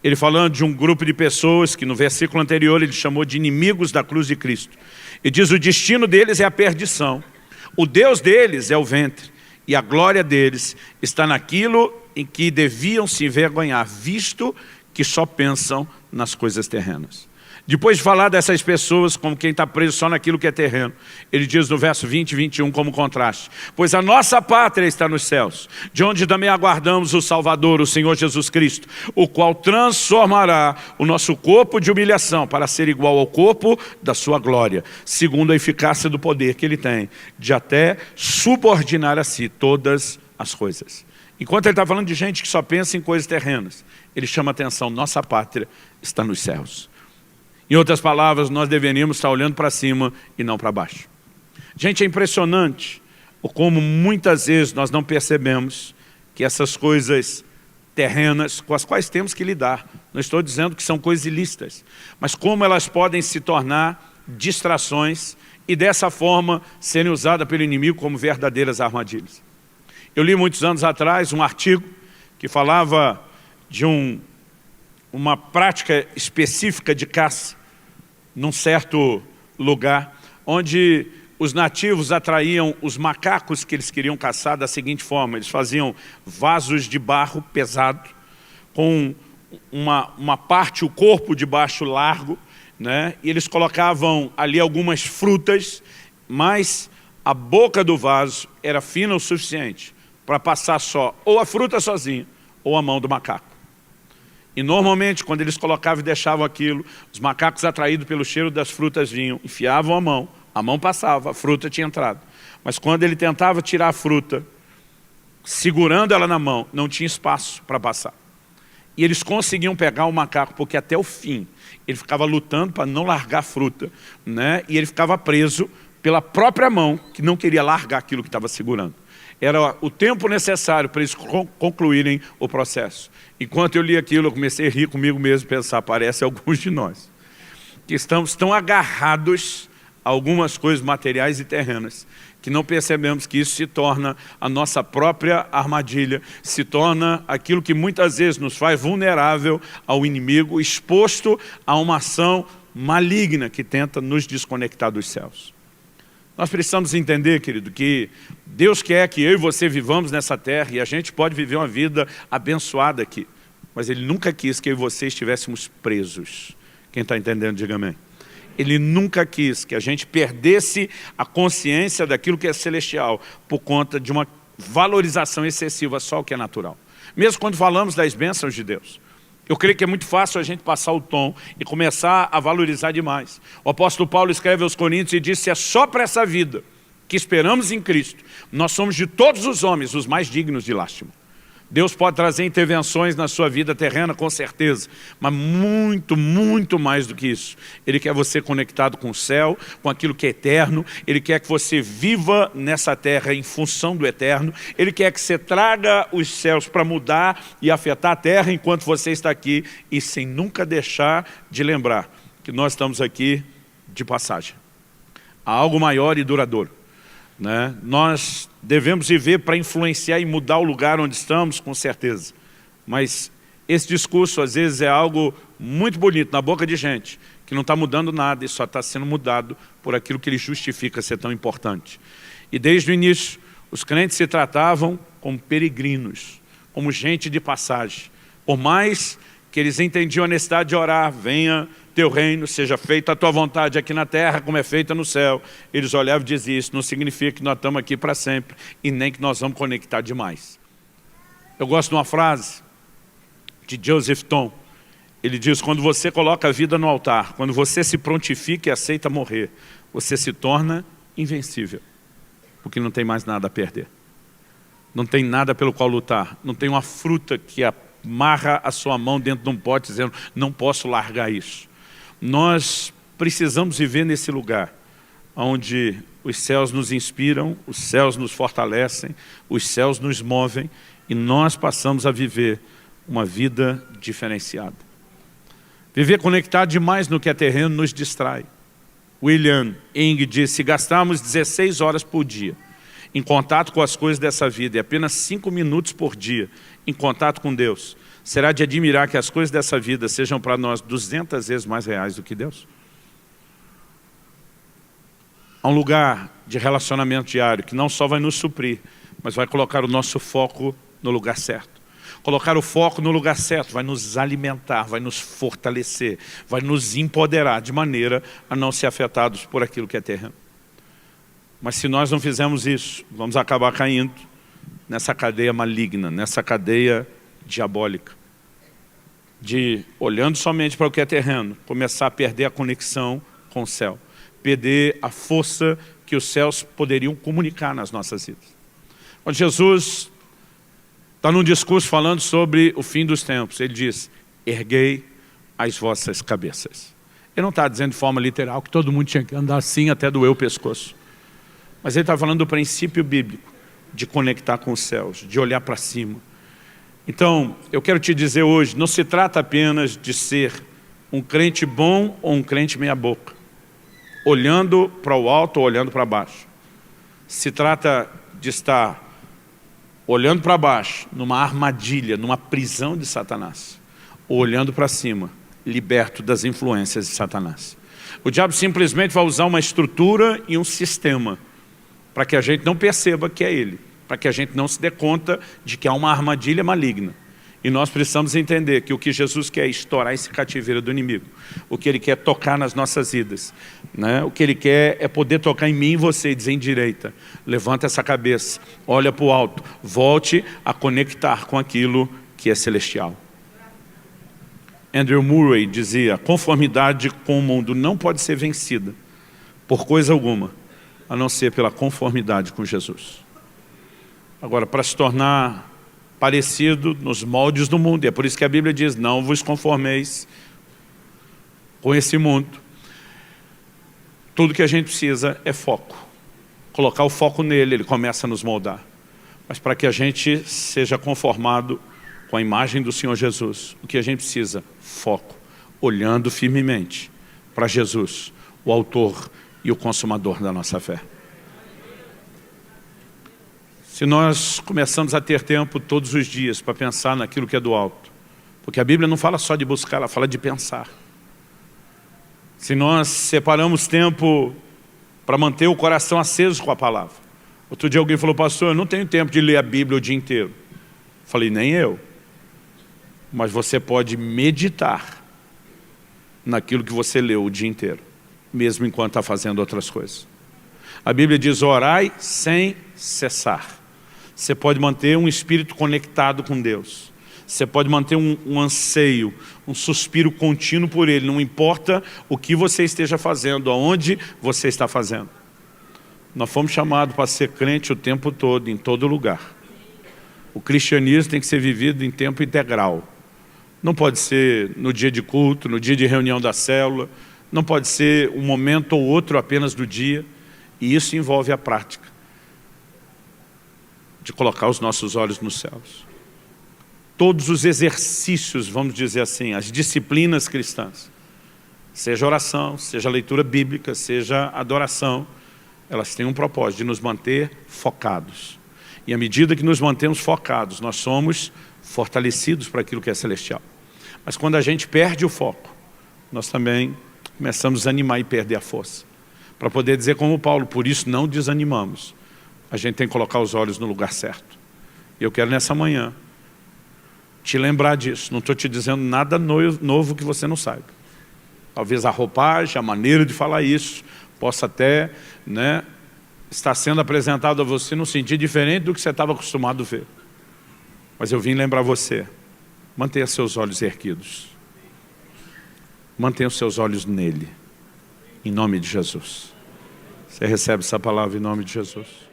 Ele falando de um grupo de pessoas que no versículo anterior ele chamou de inimigos da cruz de Cristo. E diz: o destino deles é a perdição, o Deus deles é o ventre, e a glória deles está naquilo em que deviam se envergonhar, visto que só pensam nas coisas terrenas. Depois de falar dessas pessoas como quem está preso só naquilo que é terreno, ele diz no verso 20 e 21 como contraste: pois a nossa pátria está nos céus, de onde também aguardamos o Salvador, o Senhor Jesus Cristo, o qual transformará o nosso corpo de humilhação para ser igual ao corpo da sua glória, segundo a eficácia do poder que ele tem, de até subordinar a si todas as coisas. Enquanto ele está falando de gente que só pensa em coisas terrenas, ele chama a atenção: nossa pátria está nos céus. Em outras palavras, nós deveríamos estar olhando para cima e não para baixo. Gente, é impressionante o como muitas vezes nós não percebemos que essas coisas terrenas com as quais temos que lidar, não estou dizendo que são coisas ilícitas, mas como elas podem se tornar distrações e dessa forma serem usadas pelo inimigo como verdadeiras armadilhas. Eu li muitos anos atrás um artigo que falava de uma prática específica de caça num certo lugar, onde os nativos atraíam os macacos que eles queriam caçar da seguinte forma: eles faziam vasos de barro pesado, com uma parte, o corpo de baixo largo, né? E eles colocavam ali algumas frutas, mas a boca do vaso era fina o suficiente para passar só ou a fruta sozinha ou a mão do macaco. E normalmente, quando eles colocavam e deixavam aquilo, os macacos, atraídos pelo cheiro das frutas, vinham, enfiavam a mão passava, a fruta tinha entrado. Mas quando ele tentava tirar a fruta, segurando ela na mão, não tinha espaço para passar. E eles conseguiam pegar o macaco, porque até o fim, ele ficava lutando para não largar a fruta, né? E ele ficava preso pela própria mão, que não queria largar aquilo que estava segurando. Era o tempo necessário para eles concluírem o processo. Enquanto eu li aquilo, eu comecei a rir comigo mesmo, pensar: parece alguns de nós, que estamos tão agarrados a algumas coisas materiais e terrenas, que não percebemos que isso se torna a nossa própria armadilha, se torna aquilo que muitas vezes nos faz vulnerável ao inimigo, exposto a uma ação maligna que tenta nos desconectar dos céus. Nós precisamos entender, querido, que Deus quer que eu e você vivamos nessa terra, e a gente pode viver uma vida abençoada aqui, mas Ele nunca quis que eu e você estivéssemos presos. Quem está entendendo, diga amém. Ele nunca quis que a gente perdesse a consciência daquilo que é celestial por conta de uma valorização excessiva só ao que é natural. Mesmo quando falamos das bênçãos de Deus, eu creio que é muito fácil a gente passar o tom e começar a valorizar demais. O apóstolo Paulo escreve aos Coríntios e diz: se é só para essa vida que esperamos em Cristo, nós somos de todos os homens os mais dignos de lástima. Deus pode trazer intervenções na sua vida terrena, com certeza, mas muito, muito mais do que isso. Ele quer você conectado com o céu, com aquilo que é eterno. Ele quer que você viva nessa terra em função do eterno. Ele quer que você traga os céus para mudar e afetar a terra enquanto você está aqui, e sem nunca deixar de lembrar que nós estamos aqui de passagem. Há algo maior e duradouro, né? Nós devemos viver para influenciar e mudar o lugar onde estamos, com certeza. Mas esse discurso, às vezes, é algo muito bonito na boca de gente que não está mudando nada e só está sendo mudado por aquilo que ele justifica ser tão importante. E desde o início, os crentes se tratavam como peregrinos, como gente de passagem. Por mais que eles entendiam a necessidade de orar: venha teu reino, seja feita a tua vontade aqui na terra como é feita no céu. Eles olhavam e diziam: isso não significa que nós estamos aqui para sempre e nem que nós vamos conectar demais. Eu gosto de uma frase de Joseph Tom. Ele diz: quando você coloca a vida no altar, quando você se prontifica e aceita morrer, você se torna invencível, porque não tem mais nada a perder. Não tem nada pelo qual lutar. Não tem uma fruta que amarra a sua mão dentro de um pote dizendo: não posso largar isso. Nós precisamos viver nesse lugar onde os céus nos inspiram, os céus nos fortalecem, os céus nos movem e nós passamos a viver uma vida diferenciada. Viver conectado demais no que é terreno nos distrai. William Ing disse: se gastarmos 16 horas por dia em contato com as coisas dessa vida e apenas 5 minutos por dia em contato com Deus, Será de admirar que as coisas dessa vida sejam para nós 200 vezes mais reais do que Deus? Há um lugar de relacionamento diário que não só vai nos suprir, mas vai colocar o nosso foco no lugar certo. Colocar o foco no lugar certo vai nos alimentar, vai nos fortalecer, vai nos empoderar de maneira a não ser afetados por aquilo que é terreno. Mas se nós não fizermos isso, vamos acabar caindo nessa cadeia maligna, nessa cadeia diabólica, de, olhando somente para o que é terreno, começar a perder a conexão com o céu, perder a força que os céus poderiam comunicar nas nossas vidas. Quando Jesus está num discurso falando sobre o fim dos tempos, ele diz, erguei as vossas cabeças. Ele não está dizendo de forma literal que todo mundo tinha que andar assim até doer o pescoço. Mas ele está falando do princípio bíblico, de conectar com os céus, de olhar para cima. Então, eu quero te dizer hoje, não se trata apenas de ser um crente bom ou um crente meia boca, olhando para o alto ou olhando para baixo. Se trata de estar olhando para baixo, numa armadilha, numa prisão de Satanás, ou olhando para cima, liberto das influências de Satanás. O diabo simplesmente vai usar uma estrutura e um sistema para que a gente não perceba que é ele, para que a gente não se dê conta de que há uma armadilha maligna. E nós precisamos entender que o que Jesus quer é estourar esse cativeiro do inimigo. O que Ele quer é tocar nas nossas vidas, né? O que Ele quer é poder tocar em mim e você e dizer em direita, levanta essa cabeça, olha para o alto, volte a conectar com aquilo que é celestial. Andrew Murray dizia, a conformidade com o mundo não pode ser vencida por coisa alguma, a não ser pela conformidade com Jesus. Agora, para se tornar parecido nos moldes do mundo, e é por isso que a Bíblia diz, não vos conformeis com esse mundo. Tudo que a gente precisa é foco. Colocar o foco nele, ele começa a nos moldar. Mas para que a gente seja conformado com a imagem do Senhor Jesus, o que a gente precisa? Foco. Olhando firmemente para Jesus, o autor e o consumador da nossa fé. Se nós começamos a ter tempo todos os dias para pensar naquilo que é do alto, porque a Bíblia não fala só de buscar, ela fala de pensar. Se nós separamos tempo para manter o coração aceso com a palavra. Outro dia alguém falou, pastor, eu não tenho tempo de ler a Bíblia o dia inteiro. Falei, nem eu. Mas você pode meditar naquilo que você leu o dia inteiro, mesmo enquanto está fazendo outras coisas. A Bíblia diz, orai sem cessar. Você pode manter um espírito conectado com Deus. Você pode manter um anseio, um suspiro contínuo por Ele. Não importa o que você esteja fazendo, aonde você está fazendo. Nós fomos chamados para ser crente o tempo todo, em todo lugar. O cristianismo tem que ser vivido em tempo integral. Não pode ser no dia de culto, no dia de reunião da célula. Não pode ser um momento ou outro apenas do dia. E isso envolve a prática de colocar os nossos olhos nos céus. Todos os exercícios, vamos dizer assim, as disciplinas cristãs, seja oração, seja leitura bíblica, seja adoração, elas têm um propósito de nos manter focados. E à medida que nos mantemos focados, nós somos fortalecidos para aquilo que é celestial. Mas quando a gente perde o foco, nós também começamos a desanimar e perder a força. Para poder dizer como Paulo, por isso não desanimamos. A gente tem que colocar os olhos no lugar certo. E eu quero nessa manhã te lembrar disso. Não estou te dizendo nada novo que você não saiba. Talvez a roupagem, a maneira de falar isso, possa até, né, estar sendo apresentado a você num sentido diferente do que você estava acostumado a ver. Mas eu vim lembrar você, mantenha seus olhos erguidos. Mantenha os seus olhos nele. Em nome de Jesus. Você recebe essa palavra em nome de Jesus.